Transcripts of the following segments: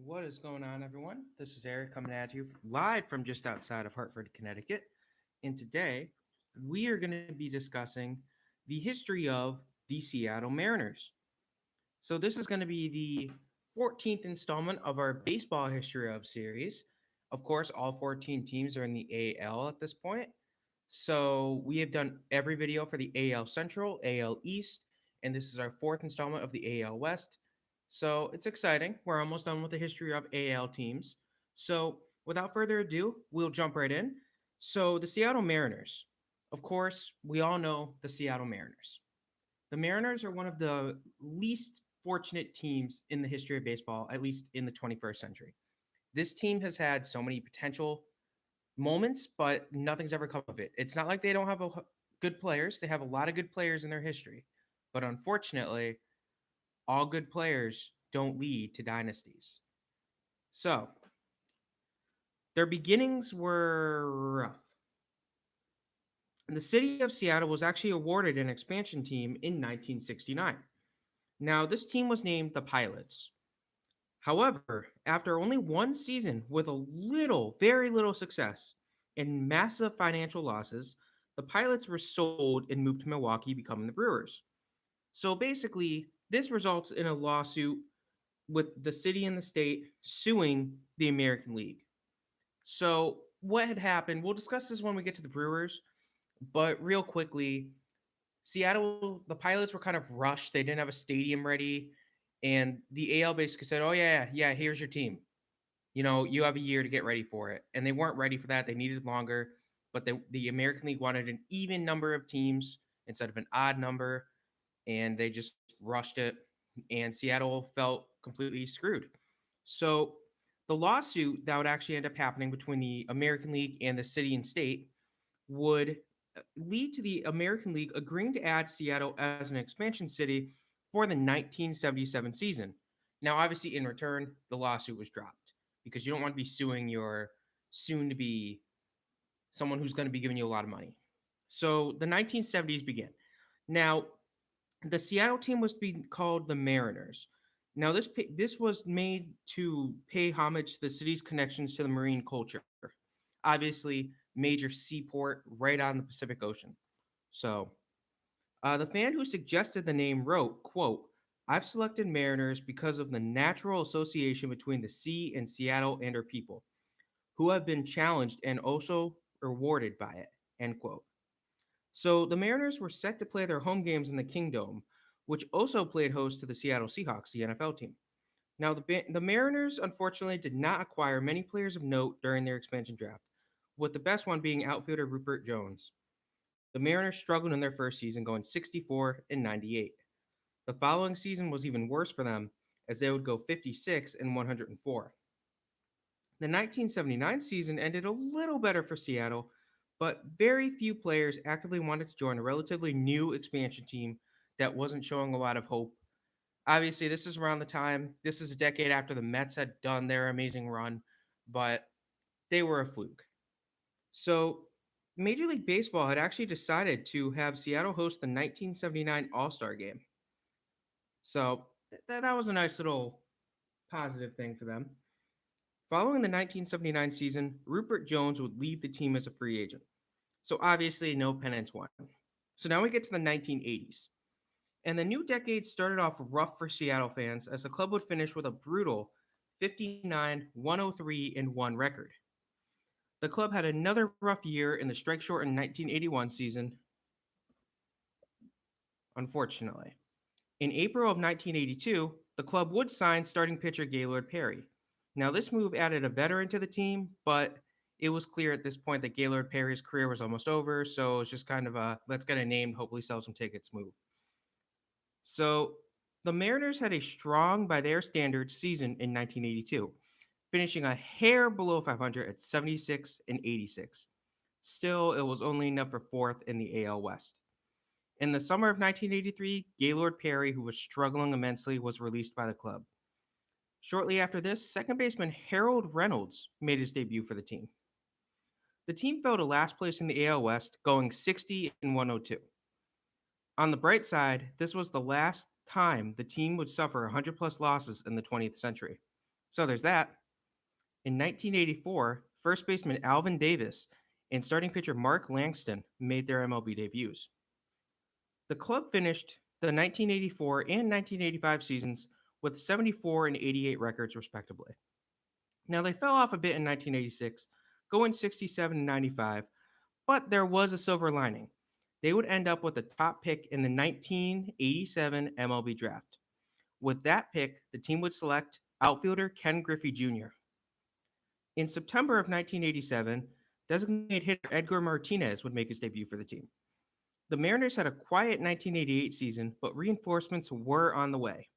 What is going on, everyone? This is Eric coming at you live from just outside of Hartford, Connecticut. And today we are going to be discussing the history of the Seattle Mariners. So, this is going to be the 14th installment of our baseball history of series. Of course, all 14 teams are in the AL at this point. So, we have done every video for the AL Central, AL East, and this is our fourth installment of the AL West. So, it's exciting. We're almost done with the history of AL teams. So, without further ado, we'll jump right in. So, the Seattle Mariners. Of course, we all know the Seattle Mariners. The Mariners are one of the least fortunate teams in the history of baseball, at least in the 21st century. This team has had so many potential moments, but nothing's ever come of it. It's not like they don't have good players. They have a lot of good players in their history. But unfortunately, all good players don't lead to dynasties. So, their beginnings were rough. The city of Seattle was actually awarded an expansion team in 1969. Now, this team was named the Pilots. However, after only one season with a very little success and massive financial losses, the Pilots were sold and moved to Milwaukee, becoming the Brewers. So basically, this results in a lawsuit with the city and the state suing the American League. So, what had happened, we'll discuss this when we get to the Brewers, but real quickly, Seattle, the Pilots were kind of rushed. They didn't have a stadium ready. And the AL basically said, oh, yeah, here's your team. You have a year to get ready for it. And they weren't ready for that. They needed longer. But the American League wanted an even number of teams instead of an odd number. And they just rushed it. And Seattle felt completely screwed. So the lawsuit that would actually end up happening between the American League and the city and state would lead to the American League agreeing to add Seattle as an expansion city for the 1977 season. Now, obviously, in return, the lawsuit was dropped because you don't want to be suing your soon to be someone who's going to be giving you a lot of money. So the 1970s begin. Now, the Seattle team was being called the Mariners. Now, this was made to pay homage to the city's connections to the marine culture. Obviously, major seaport right on the Pacific Ocean. So, the fan who suggested the name wrote, quote, I've selected Mariners because of the natural association between the sea and Seattle and her people, who have been challenged and also rewarded by it, end quote. So the Mariners were set to play their home games in the Kingdome, which also played host to the Seattle Seahawks, the NFL team. Now, the Mariners unfortunately did not acquire many players of note during their expansion draft, with the best one being outfielder Rupert Jones. The Mariners struggled in their first season, going 64 and 98. The following season was even worse for them, as they would go 56 and 104. The 1979 season ended a little better for Seattle, but very few players actively wanted to join a relatively new expansion team that wasn't showing a lot of hope. Obviously, this is around the time, this is a decade after the Mets had done their amazing run, but they were a fluke. So, Major League Baseball had actually decided to have Seattle host the 1979 All Star game. So, that was a nice little positive thing for them. Following the 1979 season, Rupert Jones would leave the team as a free agent. So, obviously, no pennants won. So, now we get to the 1980s. And the new decade started off rough for Seattle fans as the club would finish with a brutal 59, 103, and 1 record. The club had another rough year in the strike shortened 1981 season, unfortunately. In April of 1982, the club would sign starting pitcher Gaylord Perry. Now, this move added a veteran to the team, but it was clear at this point that Gaylord Perry's career was almost over, so it's just kind of a let's get a name, hopefully sell some tickets move. So, the Mariners had a strong, by their standards, season in 1982, finishing a hair below 500 at 76 and 86. Still, it was only enough for fourth in the AL West. In the summer of 1983, Gaylord Perry, who was struggling immensely, was released by the club. Shortly after this, second baseman Harold Reynolds made his debut for the team. The team fell to last place in the AL West, going 60 and 102. On the bright side, this was the last time the team would suffer 100 plus losses in the 20th century. So there's that. In 1984, first baseman Alvin Davis and starting pitcher Mark Langston made their MLB debuts. The club finished the 1984 and 1985 seasons with 74 and 88 records, respectively. Now, they fell off a bit in 1986, going 67 and 95, but there was a silver lining. They would end up with the top pick in the 1987 MLB draft. With that pick, the team would select outfielder Ken Griffey Jr. In September of 1987, designated hitter Edgar Martinez would make his debut for the team. The Mariners had a quiet 1988 season, but reinforcements were on the way.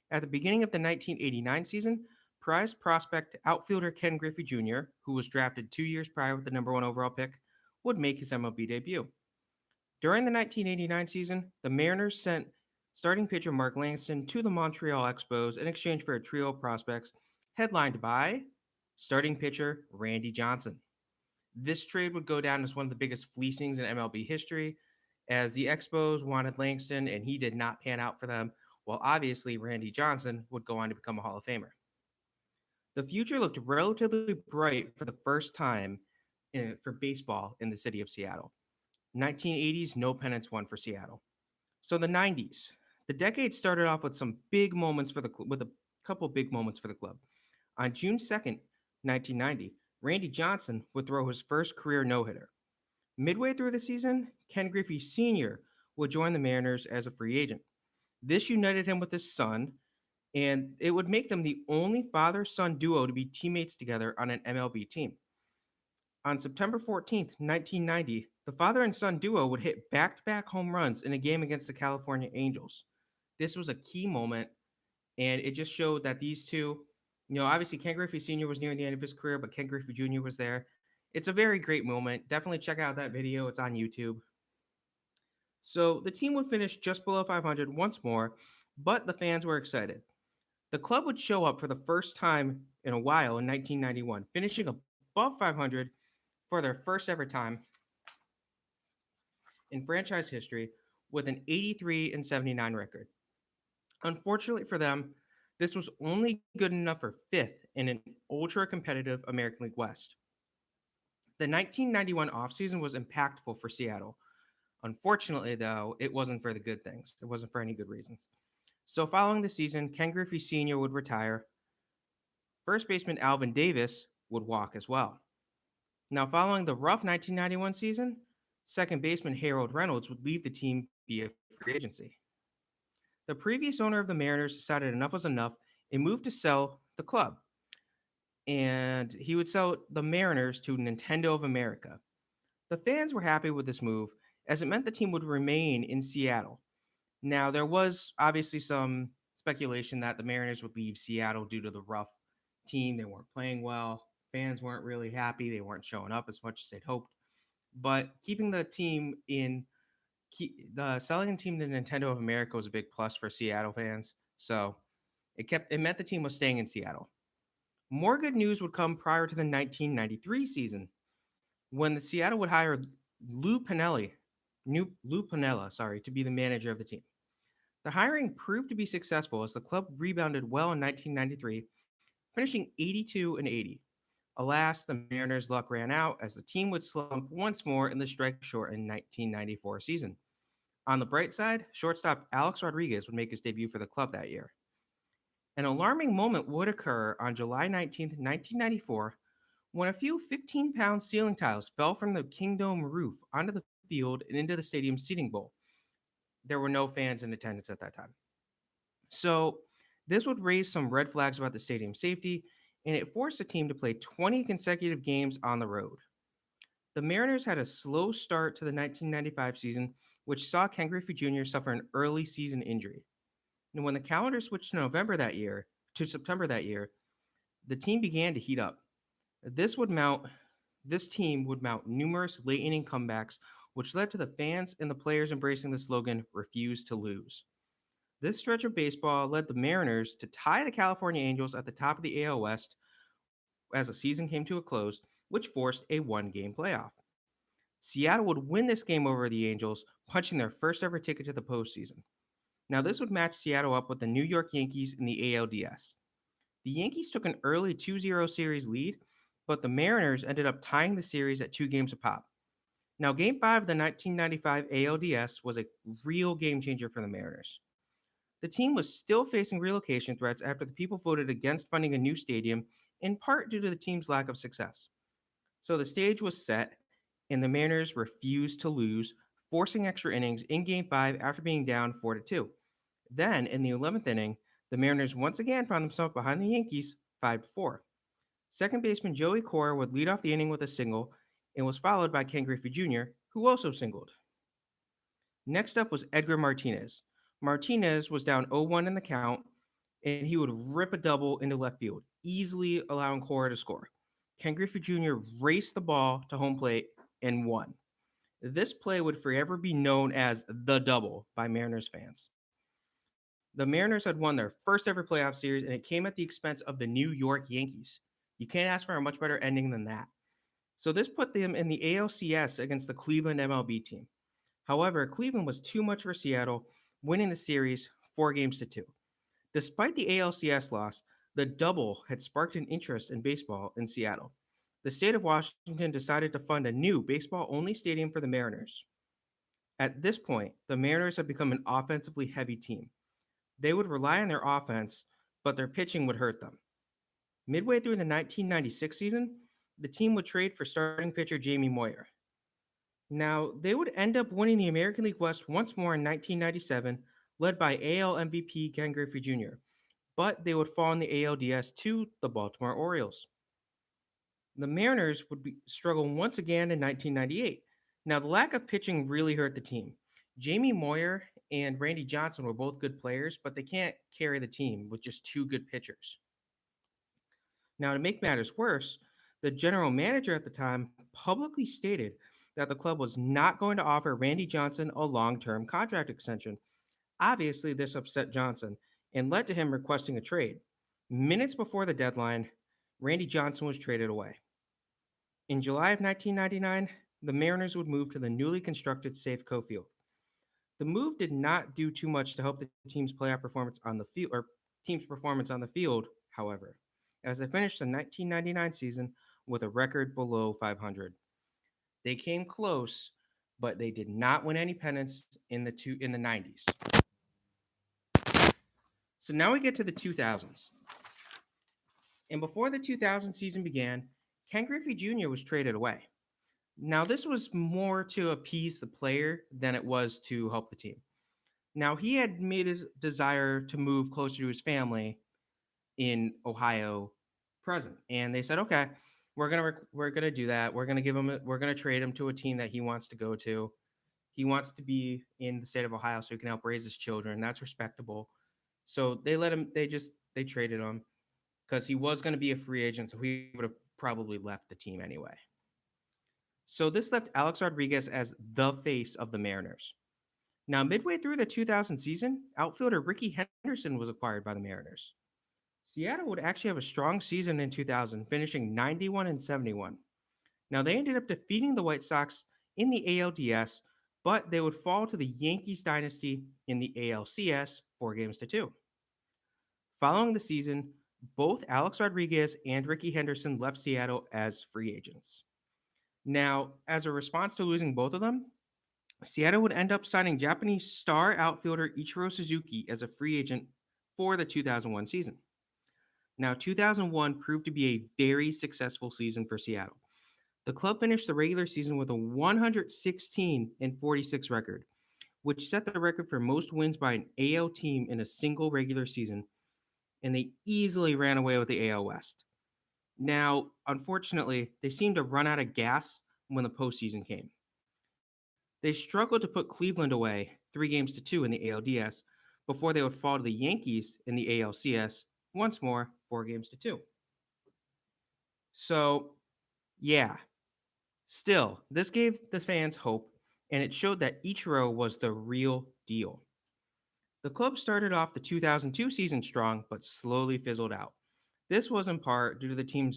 At the beginning of the 1989 season, prize prospect outfielder Ken Griffey Jr., who was drafted 2 years prior with the number one overall pick, would make his MLB debut. During the 1989 season, the Mariners sent starting pitcher Mark Langston to the Montreal Expos in exchange for a trio of prospects headlined by starting pitcher Randy Johnson. This trade would go down as one of the biggest fleecings in MLB history, as the Expos wanted Langston and he did not pan out for them, while obviously Randy Johnson would go on to become a Hall of Famer. The future looked relatively bright for the first time for baseball in the city of Seattle. 1980s, no pennants won for Seattle. So the 90s, the decade started off with some big moments for the with a couple big moments for the club. On June 2nd, 1990, Randy Johnson would throw his first career no-hitter. Midway through the season, Ken Griffey Sr. would join the Mariners as a free agent. This united him with his son, and it would make them the only father-son duo to be teammates together on an MLB team. On September 14th, 1990, the father and son duo would hit back to back home runs in a game against the California Angels. This was a key moment, and it just showed that these two, obviously Ken Griffey Sr. was nearing the end of his career, but Ken Griffey Jr. was there. It's a very great moment. Definitely check out that video, it's on YouTube. So the team would finish just below 500 once more, but the fans were excited. The club would show up for the first time in a while in 1991, finishing above 500 for their first ever time in franchise history with an 83 and 79 record. Unfortunately for them, this was only good enough for fifth in an ultra competitive American League West. The 1991 offseason was impactful for Seattle. Unfortunately, though, it wasn't for the good things. It wasn't for any good reasons. So, following the season, Ken Griffey Sr. would retire. First baseman Alvin Davis would walk as well. Now, following the rough 1991 season, second baseman Harold Reynolds would leave the team via free agency. The previous owner of the Mariners decided enough was enough and moved to sell the club. And he would sell the Mariners to Nintendo of America. The fans were happy with this move, as it meant the team would remain in Seattle. Now, there was obviously some speculation that the Mariners would leave Seattle due to the rough team. They weren't playing well. Fans weren't really happy. They weren't showing up as much as they'd hoped. But keeping the team in, the selling the team to Nintendo of America was a big plus for Seattle fans. So it meant the team was staying in Seattle. More good news would come prior to the 1993 season, when the Seattle would hire Lou Pinella, to be the manager of the team. The hiring proved to be successful as the club rebounded well in 1993, finishing 82 and 80. Alas, the Mariners' luck ran out as the team would slump once more in the strike shortened 1994 season. On the bright side, shortstop Alex Rodriguez would make his debut for the club that year. An alarming moment would occur on July 19th, 1994, when a few 15-pound ceiling tiles fell from the Kingdome roof onto the field and into the stadium's seating bowl. There were no fans in attendance at that time. So, this would raise some red flags about the stadium safety, and it forced the team to play 20 consecutive games on the road. The Mariners had a slow start to the 1995 season, which saw Ken Griffey Jr. suffer an early season injury. And when the calendar switched to September that year, the team began to heat up. This team would mount numerous late inning comebacks, which led to the fans and the players embracing the slogan "Refuse to lose." This stretch of baseball led the Mariners to tie the California Angels at the top of the AL West as the season came to a close, which forced a one-game playoff. Seattle would win this game over the Angels, punching their first ever ticket to the postseason. Now, this would match Seattle up with the New York Yankees in the ALDS. The Yankees took an early 2-0 series lead, but the Mariners ended up tying the series at 2 games apart. Now, Game 5 of the 1995 ALDS was a real game changer for the Mariners. The team was still facing relocation threats after the people voted against funding a new stadium, in part due to the team's lack of success. So the stage was set, and the Mariners refused to lose, forcing extra innings in Game 5 after being down 4-2. Then, in the 11th inning, the Mariners once again found themselves behind the Yankees 5-4. Second baseman Joey Cora would lead off the inning with a single and was followed by Ken Griffey Jr., who also singled. Next up was Edgar Martinez. Martinez was down 0-1 in the count, and he would rip a double into left field, easily allowing Cora to score. Ken Griffey Jr. raced the ball to home plate and won. This play would forever be known as the double by Mariners fans. The Mariners had won their first ever playoff series, and it came at the expense of the New York Yankees. You can't ask for a much better ending than that. So this put them in the ALCS against the Cleveland MLB team. However, Cleveland was too much for Seattle, winning the series 4-2. Despite the ALCS loss, the double had sparked an interest in baseball in Seattle. The state of Washington decided to fund a new baseball only stadium for the Mariners. At this point, the Mariners had become an offensively heavy team. They would rely on their offense, but their pitching would hurt them. Midway through the 1996 season, the team would trade for starting pitcher Jamie Moyer. Now, they would end up winning the American League West once more in 1997, led by AL MVP Ken Griffey Jr., but they would fall in the ALDS to the Baltimore Orioles. The Mariners would struggle once again in 1998. Now, the lack of pitching really hurt the team. Jamie Moyer and Randy Johnson were both good players, but they can't carry the team with just two good pitchers. Now, to make matters worse, the general manager at the time publicly stated that the club was not going to offer Randy Johnson a long term contract extension. Obviously, this upset Johnson and led to him requesting a trade. Minutes before the deadline, Randy Johnson was traded away. In July of 1999, the Mariners would move to the newly constructed Safeco Field. The move did not do too much to help the team's playoff performance on the field or team's performance on the field, however, as they finished the 1999 season with a record below 500. They came close, but they did not win any pennants in the 90s. So now we get to the 2000s. And before the 2000 season began, Ken Griffey Jr. was traded away. Now, this was more to appease the player than it was to help the team. Now, he had made his desire to move closer to his family in Ohio present, and they said, "Okay, we're gonna do that. We're gonna trade him to a team that he wants to go to. He wants to be in the state of Ohio so he can help raise his children. That's respectable." So they let him. They traded him because he was going to be a free agent, so he would have probably left the team anyway. So this left Alex Rodriguez as the face of the Mariners. Now, midway through the 2000 season, outfielder Ricky Henderson was acquired by the Mariners. Seattle would actually have a strong season in 2000, finishing 91-71. Now, they ended up defeating the White Sox in the ALDS, but they would fall to the Yankees dynasty in the ALCS 4-2. Following the season, both Alex Rodriguez and Ricky Henderson left Seattle as free agents. Now, as a response to losing both of them, Seattle would end up signing Japanese star outfielder Ichiro Suzuki as a free agent for the 2001 season. Now, 2001 proved to be a very successful season for Seattle. The club finished the regular season with a 116-46 record, which set the record for most wins by an AL team in a single regular season, and they easily ran away with the AL West. Now, unfortunately, they seemed to run out of gas when the postseason came. They struggled to put Cleveland away 3-2 in the ALDS before they would fall to the Yankees in the ALCS once more 4-2. So, yeah, still, this gave the fans hope, and it showed that Ichiro was the real deal. The club started off the 2002 season strong, but slowly fizzled out. This was in part due to the team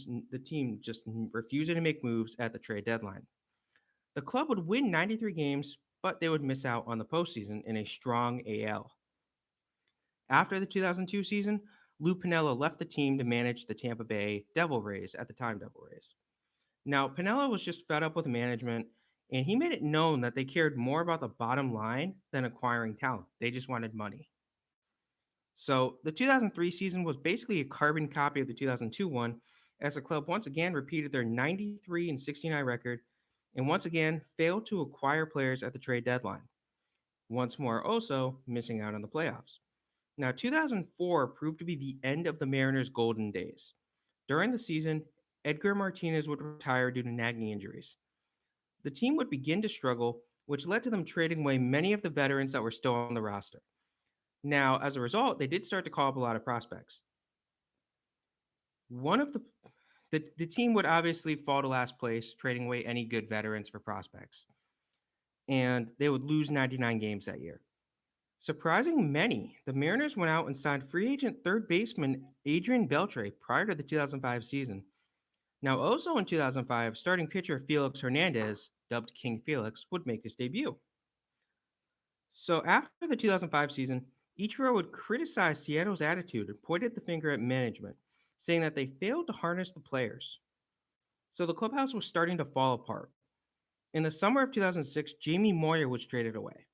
just refusing to make moves at the trade deadline. The club would win 93 games, but they would miss out on the postseason in a strong AL. After the 2002 season, Lou Piniella left the team to manage the Tampa Bay Devil Rays at the time Devil Rays. Now, Piniella was just fed up with management, and he made it known that they cared more about the bottom line than acquiring talent. They just wanted money. So the 2003 season was basically a carbon copy of the 2002 one, as the club once again repeated their 93 and 69 record, and once again failed to acquire players at the trade deadline. Once more, also missing out on the playoffs. Now, 2004 proved to be the end of the Mariners' golden days. During the season, Edgar Martinez would retire due to nagging injuries. The team would begin to struggle, which led to them trading away many of the veterans that were still on the roster. Now, as a result, they did start to call up a lot of prospects. One of the team would obviously fall to last place, trading away any good veterans for prospects, and they would lose 99 games that year. Surprising many, the Mariners went out and signed free agent third baseman Adrian Beltre prior to the 2005 season. Now, also in 2005, starting pitcher Felix Hernandez, dubbed King Felix, would make his debut. So after the 2005 season, Ichiro would criticize Seattle's attitude and pointed the finger at management, saying that they failed to harness the players. So the clubhouse was starting to fall apart. In the summer of 2006, Jamie Moyer was traded away.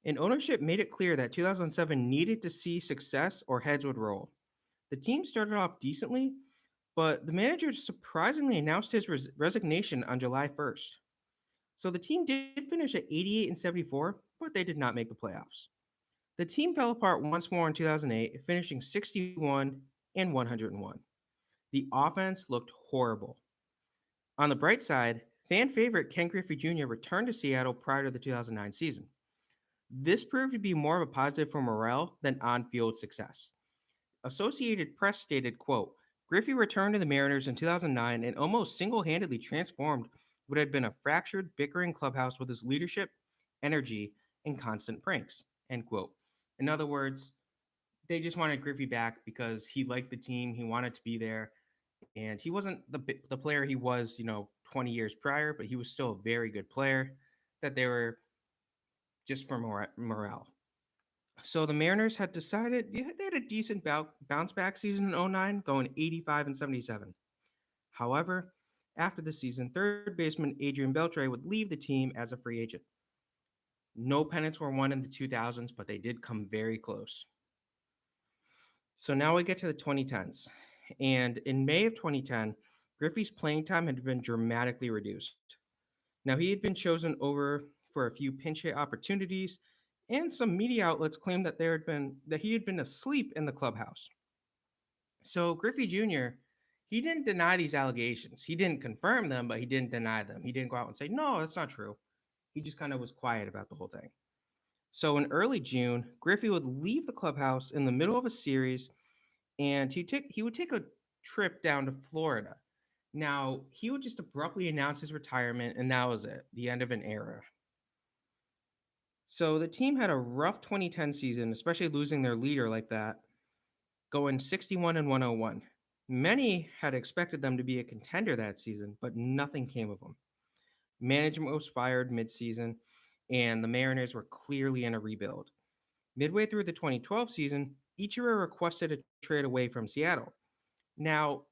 And ownership made it clear that 2007 needed to see success or heads would roll. The team started off decently, but the manager surprisingly announced his resignation on July 1st. So the team did finish at 88 and 74, but they did not make the playoffs. The team fell apart once more in 2008, finishing 61 and 101. The offense looked horrible. On the bright side, fan favorite Ken Griffey Jr. returned to Seattle prior to the 2009 season. This proved to be more of a positive for morale than on-field success. Associated Press stated, quote, Griffey returned to the Mariners in 2009 and almost single-handedly transformed what had been a fractured, bickering clubhouse with his leadership, energy, and constant pranks, end quote. In other words, they just wanted Griffey back because he liked the team, he wanted to be there, and he wasn't the player he was, 20 years prior, but he was still a very good player that they were just for morale. So the Mariners had decided they had a decent bounce back season in '09, going 85 and 77. However, after the season, third baseman Adrian Beltre would leave the team as a free agent. No pennants were won in the 2000s, but they did come very close. So now we get to the 2010s. And in May of 2010, Griffey's playing time had been dramatically reduced. Now, he had been chosen over for a few pinch hit opportunities, and some media outlets claimed that he had been asleep in the clubhouse. So Griffey Jr., he didn't deny these allegations. He didn't confirm them, but he didn't deny them. He didn't go out and say, no, that's not true. He just kind of was quiet about the whole thing. So in early June, Griffey would leave the clubhouse in the middle of a series, and he would take a trip down to Florida. Now, he would just abruptly announce his retirement, and that was it, the end of an era. So the team had a rough 2010 season, especially losing their leader like that, going 61 and 101. Many had expected them to be a contender that season, but nothing came of them. Management was fired midseason, and the Mariners were clearly in a rebuild. Midway through the 2012 season, Ichiro requested a trade away from Seattle. Now,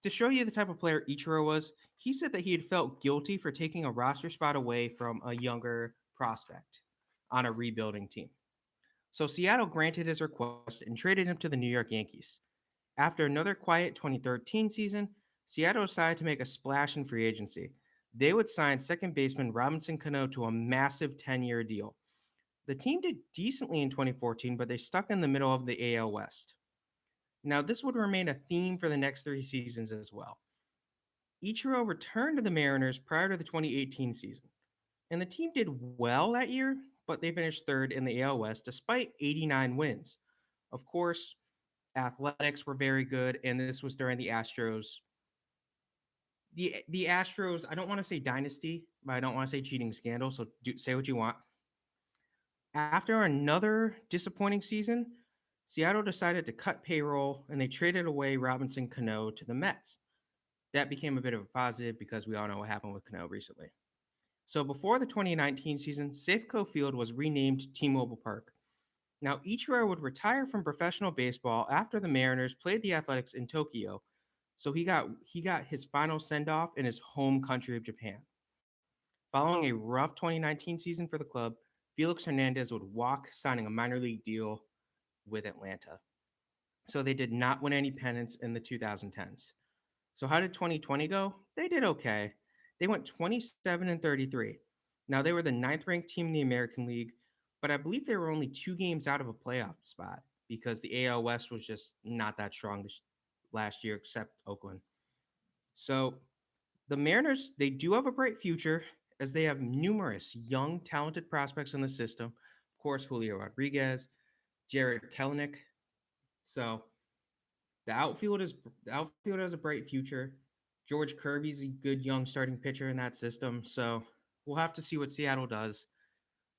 to show you the type of player Ichiro was, he said that he had felt guilty for taking a roster spot away from a younger prospect on a rebuilding team. So Seattle granted his request and traded him to the New York Yankees. After another quiet 2013 season, Seattle decided to make a splash in free agency. They would sign second baseman Robinson Cano to a massive 10-year deal. The team did decently in 2014, but they stuck in the middle of the AL West. Now, this would remain a theme for the next 3 seasons as well. Ichiro returned to the Mariners prior to the 2018 season, and the team did well that year, but they finished third in the AL West despite 89 wins. Of course, athletics were very good, and this was during the Astros. The Astros, I don't want to say dynasty, but I don't want to say cheating scandal, so say what you want. After another disappointing season, Seattle decided to cut payroll, and they traded away Robinson Cano to the Mets. That became a bit of a positive because we all know what happened with Cano recently. So before the 2019 season, Safeco Field was renamed T-Mobile Park. Now, Ichiro would retire from professional baseball after the Mariners played the Athletics in Tokyo, so he got his final send off in his home country of Japan. Following a rough 2019 season for the club, Felix Hernandez would walk, signing a minor league deal with Atlanta. So they did not win any pennants in the 2010s. So how did 2020 go? They did okay. They went 27-33. Now they were the ninth ranked team in the American League, but I believe they were only 2 games out of a playoff spot because the AL West was just not that strong last year, except Oakland. So the Mariners, they do have a bright future as they have numerous young, talented prospects in the system. Of course, Julio Rodriguez, Jared Kelenic. So the outfield has a bright future. George Kirby's a good young starting pitcher in that system. So we'll have to see what Seattle does.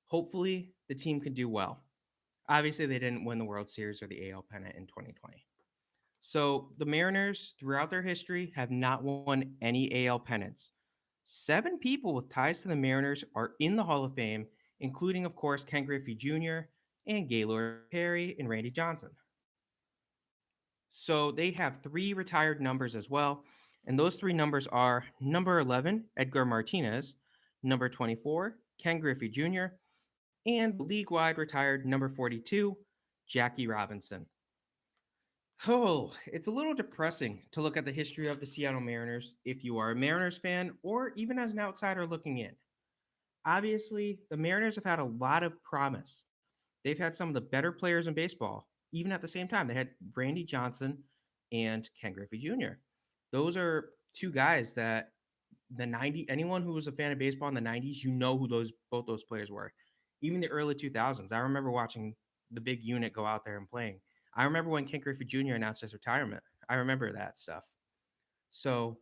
Hopefully, the team can do well. Obviously, they didn't win the World Series or the AL pennant in 2020. So the Mariners, throughout their history, have not won any AL pennants. 7 people with ties to the Mariners are in the Hall of Fame, including, of course, Ken Griffey Jr. and Gaylord Perry and Randy Johnson. So they have 3 retired numbers as well. And those 3 numbers are number 11, Edgar Martinez, number 24, Ken Griffey Jr., and the league wide retired number 42, Jackie Robinson. Oh, it's a little depressing to look at the history of the Seattle Mariners if you are a Mariners fan or even as an outsider looking in. Obviously, the Mariners have had a lot of promise. They've had some of the better players in baseball, even at the same time. They had Randy Johnson and Ken Griffey Jr. Those are 2 guys that anyone who was a fan of baseball in the 90s, you know who both those players were. Even the early 2000s. I remember watching the big unit go out there and playing. I remember when Ken Griffey Jr. announced his retirement. I remember that stuff. So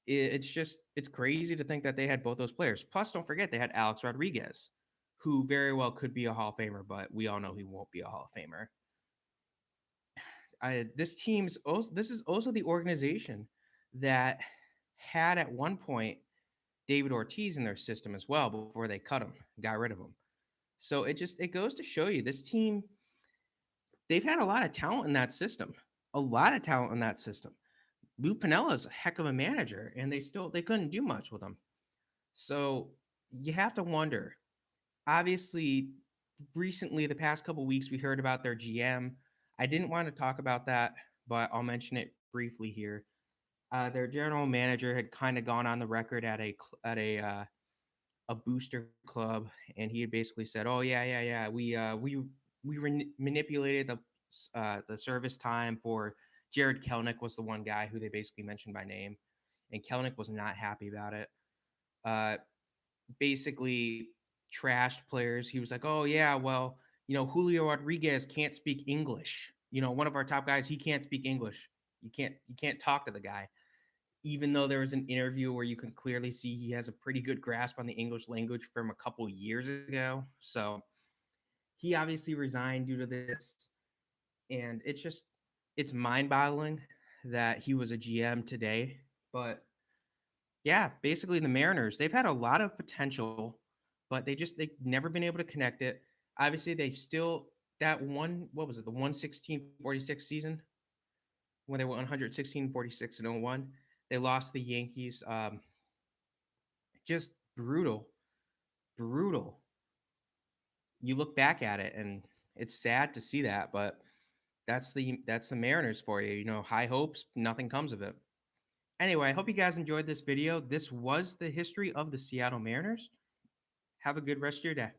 it's crazy to think that they had both those players. Plus, don't forget they had Alex Rodriguez, who very well could be a Hall of Famer, but we all know he won't be a Hall of Famer. This is also the organization that had at one point David Ortiz in their system as well before they cut him, got rid of him. So it goes to show you this team, they've had a lot of talent in that system. A lot of talent in that system. Lou Piniella is a heck of a manager, and they couldn't do much with him. So you have to wonder. Obviously, recently, the past couple weeks, we heard about their GM. I didn't want to talk about that, but I'll mention it briefly here. Their general manager had kind of gone on the record at a booster club, and he had basically said, "Oh yeah, we manipulated the service time for Jared Kelenic was the one guy who they basically mentioned by name, and Kelenic was not happy about it. Uh, basically trashed players. He was like, "Oh yeah, well, Julio Rodriguez can't speak English. One of our top guys, he can't speak English. You can't talk to the guy." Even though there was an interview where you can clearly see he has a pretty good grasp on the English language from a couple years ago. So he obviously resigned due to this. And it's mind-boggling that he was a GM today. But yeah, basically the Mariners, they've had a lot of potential, but they've never been able to connect it. Obviously, they still that one, what was it, the 116-46 season when they were 116-46 and 01. They lost the Yankees. Just brutal, brutal. You look back at it and it's sad to see that, but that's the Mariners for you. High hopes, nothing comes of it. Anyway, I hope you guys enjoyed this video. This was the history of the Seattle Mariners. Have a good rest of your day.